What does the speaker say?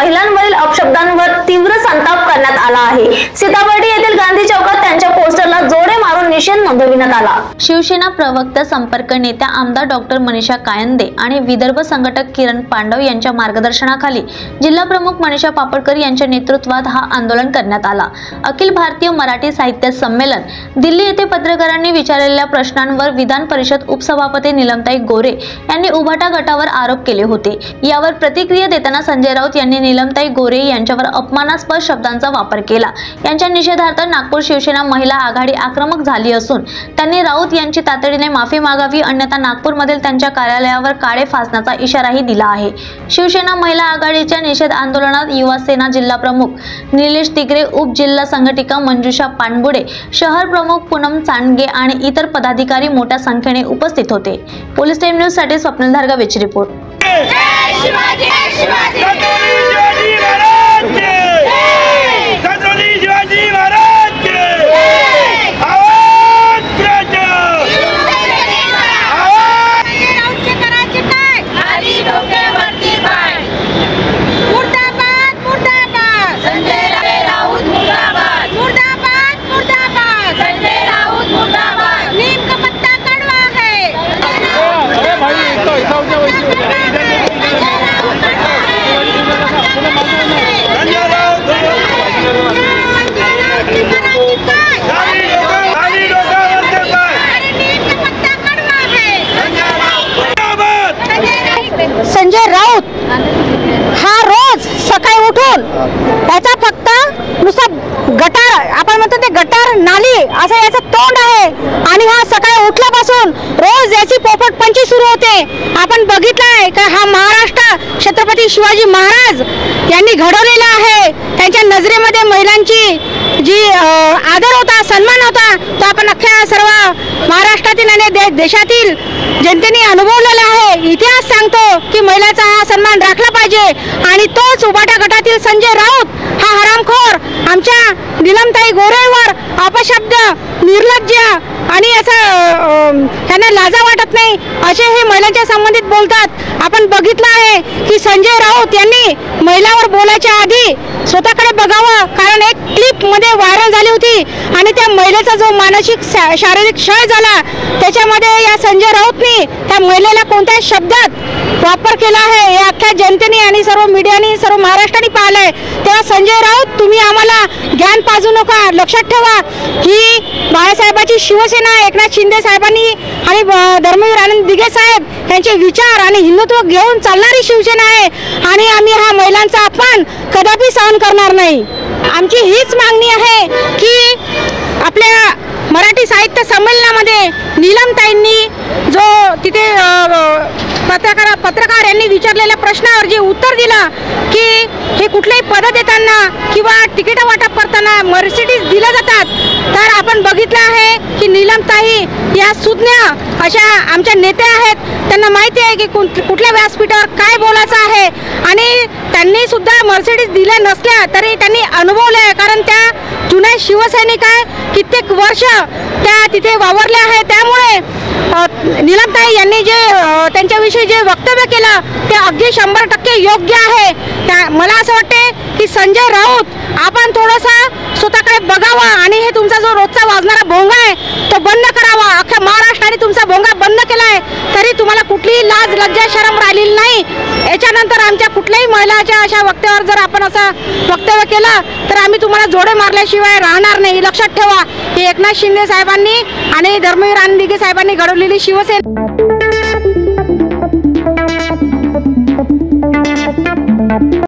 महिलांवरील अपशब्दांवर तीव्र संताप करण्यात आला आहे। सीताबर्डी येथील गांधी चौकात त्यांच्या पोस्टरला जोडे मारून निषेध नोंदविण्यात आला। शिवसेना प्रवक्ता संपर्क नेत्या आमदार डॉक्टर मनीषा कायंदे आणि विदर्भ संघटक किरण पांडव यांच्या मार्गदर्शनाखाली जिल्हा प्रमुख मनीषा पापडकर यांच्या नेतृत्वात हा आंदोलन करण्यात आला। अखिल भारतीय मराठी साहित्य संमेलन दिल्ली येथे पत्रकारांनी विचारलेल्या प्रश्नांवर विधान परिषद उपसभापती नीलमताई गोरे यांनी उभाटा गटावर आरोप केले होते। यावर प्रतिक्रिया देताना संजय राऊत यांनी नीलमताई गोरे यांच्यावर अपमानास्पद शब्दांचा वापर केला। यांच्या निषेधार्थ नागपूर शिवसेना महिला आघाडी आक्रमक झाली असून त्यांनी राऊत यांची तातडीने माफी मागावी, अन्यथा नागपूरमधील त्यांच्या कार्यालयावर काळे फासण्याचा इशाराही दिला आहे। शिवसेना महिला आघाडीच्या निषेध आंदोलनात युवा सेना जिल्हा प्रमुख निलेश तिगरे, उपजिल्हा संघटिका मंजुषा पानबुडे, शहर प्रमुख पूनम चांडगे आणि इतर पदाधिकारी मोठ्या संख्येने उपस्थित होते। पोलीस टाइम न्यूज साठी स्वप्नील धारगावेची रिपोर्ट। संजय राऊत हा रोज सकाळी उठून त्याचा फक्त नुसता गटार, आपण म्हणतो ते गटार नाली असं याचं तोंड आहे आणि हा सकाळी उठल्यापासून रोज याची पोपटपंची सुरू होते। आपण बघितलंय का हा महाराष्ट्र छत्रपती शिवाजी महाराज यांनी घडवलेला आहे। त्यांच्या नजरेमध्ये महिलांची जी आदर होता, सन्मान होता, तो आपण अख्ख्या सर्व महाराष्ट्रातील आणि देशातील जनतेने अनुभवलेला आहे। इतिहास सांगतो की महिलांचा हा सन्मान राखला पाहिजे आणि तोच उभाटा गटातील संजय राऊत हा हरामखोर आमच्या नीलमताई गोरेवर अपशब्द, निर्लज्ज आणि असं त्यांना लाजा वाटत नाही असे हे महिलांच्या संबंधित बोलतात। आपण बघितलं आहे की संजय राऊत यांनी महिलावर बोलायच्या आधी स्वतःकडे बघावं, कारण एक क्लिप मध्ये व्हायरल झाली होती आणि त्या महिलेचा जो मानसिक शारीरिक क्षय झाला त्याच्यामध्ये या संजय राऊतनी त्या महिलेला कोणत्या शब्दात वापर केला आहे या अख्ख्या जनतेने आणि सर्व मीडियाने, सर्व महाराष्ट्राने पाहिलंय। तेव्हा संजय राऊत तुम्ही आम्हाला ज्ञान पाजू नका, लक्षात ठेवा ही बाळासाहेबांची शिवसेना, एकनाथ शिंदे साहेबांनी आणि धर्मवीर आनंद दिघे साहेब त्यांचे विचार आणि हिंदुत्व घेऊन चालणारी शिवसेना आहे आणि आम्ही हा महिलांचा अपमान कदापि सहन करणार नाही। आमची हीच मागणी आहे की आपल्या मराठी साहित्य संमेलनामध्ये नीलमताईंनी जो तिथे पत्रकार यांनी विचारलेल्या प्रश्नावर जे उत्तर दिलं की हे कुठलेही पद देताना किंवा तिकीट वाटप करताना मर्सिडीज दिल्या जातात, तर आपण बघितलं आहे की नीलमताई या सुज्ञ अशा आमच्या नेत्या आहेत, त्यांना माहिती आहे की कुठल्या व्यासपीठावर काय बोलायचं आहे आणि त्यांनी सुद्धा मर्सिडीज दिल्या नसल्या तरी त्यांनी अनुभवलंय, कारण त्या जुन्या शिवसैनिक आहे, कित्येक वर्ष त्या तिथे वावरल्या आहे। त्यामुळे नीलमताई यांनी जे त्यांच्याविषयी जे वक्तव्य केलं ते अगदी 100% योग्य आहे। मला असं वाटते की संजय राऊत आपण थोडंसं स्वतःकडे बघावा आणि हे तुमचा जो रोजचा वाजणारा भोंगा आहे तो बंद करावा। अख्ख्या महाराष्ट्राने तुमचा भोंगा बंद केलाय तरी तुम्हाला कुठलीही लाज, लज्जा, शरम राहिलेली नाही। याच्यानंतर आमच्या कुठल्याही महिलाच्या अशा वक्तव्यावर जर आपण असं वक्तव्य केलं तर आम्ही तुम्हाला जोडे मारल्याशिवाय राहणार नाही। लक्षात ठेवा ही एकनाथ शिंदे साहेबांनी आणि धर्मवीर आनंद दिघे साहेबांनी घडवलेली शिवसेना